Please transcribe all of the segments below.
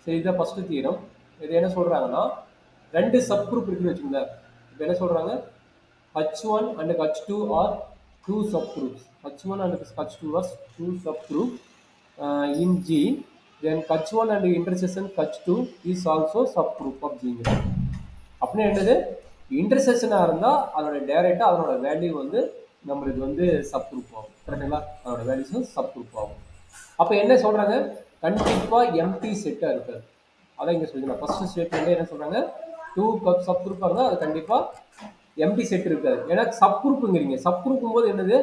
சரி, இதுதான் first theorem. இது என்ன சொல்றாங்கன்னா, ரெண்டு சப் குரூப் இருக்குன்னு வச்சுக்கோங்களேன். இப்போ என்ன சொல்றாங்க, H1 and H2 are two subgroups. H1 and H2 are two subgroups in G. Then H1 and intersection H2 is also subgroup of G. அப்படின்னா என்னது, இன்டர்செக்ஷனாக இருந்தால் அதோட டேரெக்டாக அதனோட வேல்யூ வந்து நம்மளுக்கு வந்து சப் குரூப் ஆகும். கரெக்டுங்களா? அதோட வேல்யூஸும் சப் குரூப் ஆகும். அப்போ என்ன சொல்கிறாங்க, கண்டிப்பாக எம்டி செட்டாக இருக்காது. அதான் இங்கே சொல்லுங்கள். ஃபர்ஸ்ட் ஸ்டேட்மெண்ட்ல என்ன சொல்கிறாங்க, டூ சப் குரூப்பாக இருந்தால் அது கண்டிப்பாக எம்டி செட் இருக்காது. ஏன்னா சப் குரூப்புங்கிறீங்க. சப் குரூப்பும் போது என்னது,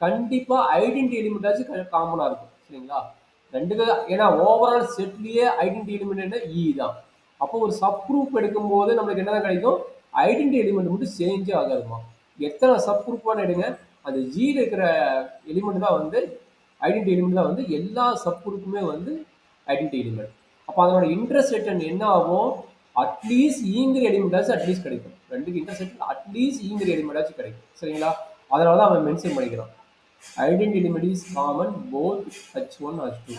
கண்டிப்பாக ஐடென்டி எலிமெண்டாச்சும் காமனாக இருக்கும். சரிங்களா? ரெண்டுக்கு ஏன்னா ஓவரால் செட்லேயே ஐடென்டி எலிமெண்ட் என்ன, இ தான். அப்போ ஒரு சப் குரூப் எடுக்கும்போது நம்மளுக்கு என்னதான் கிடைக்கும், ஐடென்டி எலிமெண்ட் மட்டும் சேஞ்சே ஆகாதுமா. எத்தனை சப் குரூப்பான எடுங்க, அந்த ஜியில் இருக்கிற எலிமெண்ட் தான் வந்து ஐடென்டி எலிமெண்ட் தான் வந்து எல்லா சப் குரூப்புமே வந்து ஐடென்டி எலிமெண்ட். அப்போ அதனோட இன்டர்செக்ஷன் என்ன ஆகும், அட்லீஸ்ட் ஈங்கிற எலிமெண்டாச்சும் அட்லீஸ்ட் கிடைக்கும். ரெண்டுக்கு இன்டர்செக்ஷன் அட்லீஸ்ட் ஈங்கிற எலிமெண்டாச்சும் கிடைக்கும். சரிங்களா? அதனால தான் அவன் மென்ஷன் பண்ணிக்கிறான், identity element is common both H1 H2.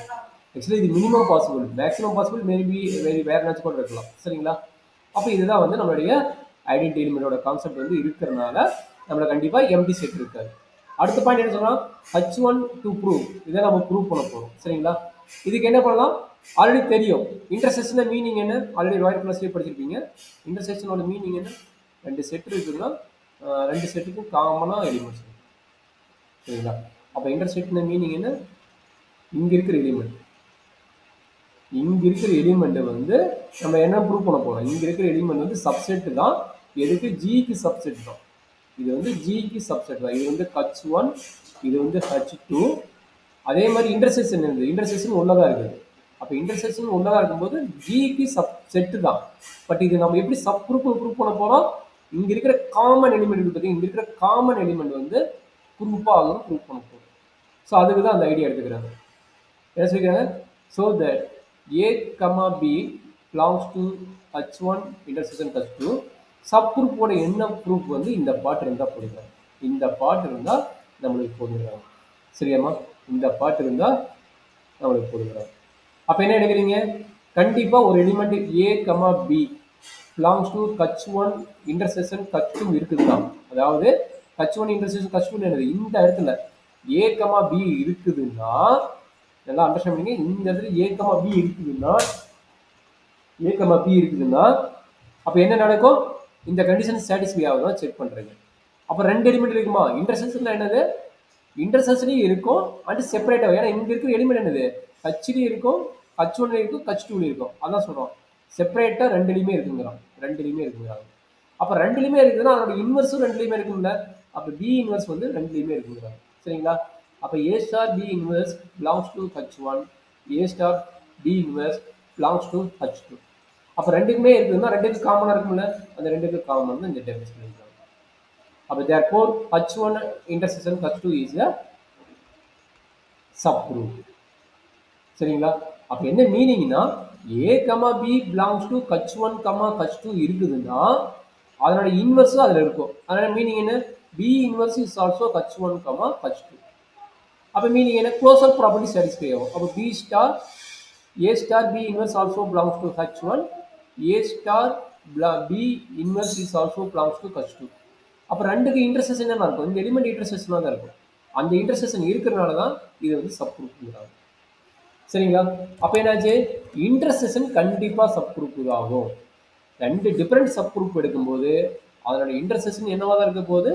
Actually இது minimum possible, maximum possible maybe வேற ஏதாச்சும் கூட இருக்கலாம். சரிங்களா? அப்போ இதுதான் வந்து நம்மளுடைய ஐடென்டி எலிமெண்டோட கான்செப்ட் வந்து இருக்கிறதுனால நம்மள கண்டிப்பாக எம்டி செட் இருக்காது. அடுத்த பாயிண்ட் என்ன சொல்லலாம், H1 டு ப்ரூவ், இதை நம்ம ப்ரூவ் பண்ண போகிறோம். சரிங்களா? இதுக்கு என்ன பண்ணலாம், ஆல்ரெடி தெரியும். இன்டர்செக்ஷனோட மீனிங் என்ன, ஆல்ரெடி ராயல் கிளாஸ்லேயே படிச்சிருப்பீங்க. இன்டர்செக்ஷனோட மீனிங் என்ன, ரெண்டு செட் இருக்குதுன்னா ரெண்டு செட்டுக்கும் காமனாக எலிமெண்ட்ஸ் இருக்கும். சரிங்களா? அப்போ இன்டர்செக்ஷன் மீனிங் என்ன, இங்கே இருக்கிற எலிமெண்ட், இங்கே இருக்கிற எலிமெண்ட் வந்து நம்ம என்ன ப்ரூவ் பண்ண போகிறோம், இங்கே இருக்கிற எலிமெண்ட் வந்து சப்செட் தான். எதுக்கு, ஜிக்கு சப்செட் தான். இது வந்து ஜிக்கு சப்செட் தான். இது வந்து H1, இது வந்து H2. அதே மாதிரி இன்டர்செக்ஷன் இருக்குது, இன்டர்செக்ஷன் உள்ளதாக இருக்குது. அப்போ இன்டர்செக்ஷன் உள்ளதாக இருக்கும்போது ஜிக்கு சப்செட்டு தான். பட் இது நம்ம எப்படி சப் குரூப் ப்ரூவ் பண்ண போகிறோம், இங்கே இருக்கிற காமன் எலிமெண்ட் இருக்குது, இங்கே இருக்கிற காமன் எலிமெண்ட் வந்து குரூப்பாக ஆகும் ப்ரூவ் பண்ண போகிறோம். ஸோ அதுக்கு தான் அந்த ஐடியா எடுத்துக்கிறாங்க. என்ன சொல்லிக்கிறாங்க, so that A, B belongs to H1 intersection H2. Sub குரூப்போட என்ன ப்ரூஃப் வந்து இந்த பாட்டு இருந்தால் போடுறாங்க. இந்த பாட்டு இருந்தால் நம்மளுக்கு போடுறாங்க. சரியாம்மா? இந்த பாட்டு இருந்தால் நம்மளுக்கு போடுறாங்க. அப்போ என்ன எடுக்கிறீங்க, கண்டிப்பாக ஒரு element A, B belongs to H1 intersection H2 இருக்குது தான். அதாவது H1 intersection H2 என்னது, இந்த இடத்துல A, B இருக்குதுன்னா, நல்லா அண்டர்ஸ்டாண்ட் பண்ணீங்க. இந்த இடத்துல A, B இருக்குதுன்னா, அப்போ என்ன நடக்கும், இந்த கண்டிஷன் சாட்டிஸ்ஃபை ஆகுதான் செக் பண்ணுறீங்க. அப்போ ரெண்டு எலிமெண்ட் இருக்குமா, இன்டர்செக்ஷனில் என்னது, இன்டர்செக்ஷனையும் இருக்கும் அண்ட் செப்பரேட் ஆகும். ஏன்னா இங்கே இருக்கிற எலிமெண்ட் என்னது, H3 இருக்கும், H1 இருக்கும், H2 இருக்கும். அதான் சொல்கிறோம், செப்பரேட்டாக ரெண்டுலையுமே இருக்குங்கிறான், ரெண்டுலையுமே இருக்குங்கிறாங்க. அப்போ ரெண்டுலையுமே இருக்குதுன்னா அதோட இன்வெர்ஸும் ரெண்டுலையுமே இருக்கும்ல. அப்போ பி இன்வெர்ஸ் வந்து ரெண்டுலையுமே இருக்குங்கிறாங்க. சரிங்களா? அப்போ A star B inverse belongs to H1, A star B inverse belongs to H2. அப்போ ரெண்டுக்குமே இருக்குதுன்னா ரெண்டுக்கு காமனாக இருக்கும்ல, அந்த ரெண்டுக்கு காமன் தான் இந்த டெஃபினிஷன் இருக்காங்க. அப்போ therefore H1 intersection H2 is a subgroup. சரிங்களா? அப்போ என்ன மீனிங்னா, A, B belongs to H1, H2 இருக்குதுன்னா அதனோட இன்வெர்ஸும் அதில் இருக்கும். அதனால மீனிங் என்ன, B inverse is also H1, H2. அப்போ மீனிங் என்ன, க்ளோசர் ப்ராப்பர்ட்டி சாட்டிஸ்ஃபை ஆகும். அப்போ B star A star B inverse also belongs to H1, A star B inverse is also belongs to H2. அப்போ ரெண்டுக்கு இன்டர்செக்ஷன் என்ன இருக்கும், இந்த எலிமெண்ட் இன்டர்செக்ஷனாக தான் இருக்கும். அந்த இன்டர்செக்ஷன் இருக்கிறனால தான் இது வந்து சப் குரூப்புங்கிறாங்க. சரிங்களா? அப்போ என்னாச்சு, இன்டர்செக்ஷன் கண்டிப்பாக சப் குரூப்பு ஆகும். ரெண்டு டிஃப்ரெண்ட் சப் குரூப் எடுக்கும்போது அதனோட இன்டர்செக்ஷன் என்னவா தான் இருக்க போகுது,